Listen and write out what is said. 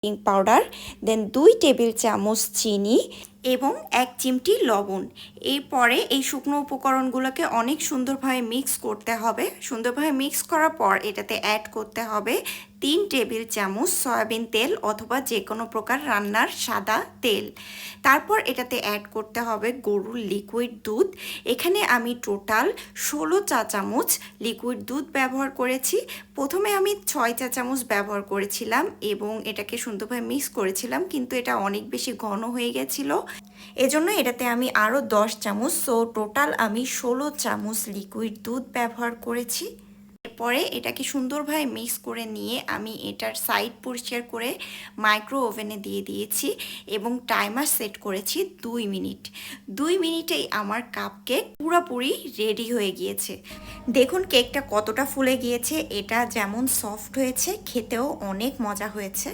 Baking powder, দেন 2 table চামচ চিনি এবং 1 চিমটি লবণ। এরপরে এই শুকনো উপকরণগুলোকে অনেক সুন্দরভাবে মিক্স করতে হবে। সুন্দরভাবে মিক্স করার পর এটাতে অ্যাড করতে হবে 3 টেবিল চামচ সয়াবিন তেল অথবা যে কোনো প্রকার রান্নার সাদা তেল। তারপর এটাতে অ্যাড করতে হবে গরুর লিকুইড দুধ। এখানে আমি টোটাল 16 চা চামচ লিকুইড দুধ ব্যবহার করেছি। প্রথমে আমি 6 চা চামচ ব্যবহার করেছিলাম এবং এটাকে সুন্দরভাবে মিক্স করেছিলাম, কিন্তু এটা অনেক বেশি ঘন হয়ে গেছিলো, এজন্য এটাতে আমি আরও 10 চামচ, সো টোটাল আমি 16 চামচ লিকুইড দুধ ব্যবহার করেছি। এরপরে এটাকে সুন্দরভাবে মিক্স করে নিয়ে আমি এটার সাইড পরিষ্কার করে মাইক্রো ওভেনে দিয়ে দিয়েছি এবং টাইমার সেট করেছি 2 মিনিট। 2 মিনিটেই আমার কাপ কেক পুরোপুরি রেডি হয়ে গিয়েছে। দেখুন কেকটা কতটা ফুলে গিয়েছে, এটা যেমন সফট হয়েছে খেতেও অনেক মজা হয়েছে।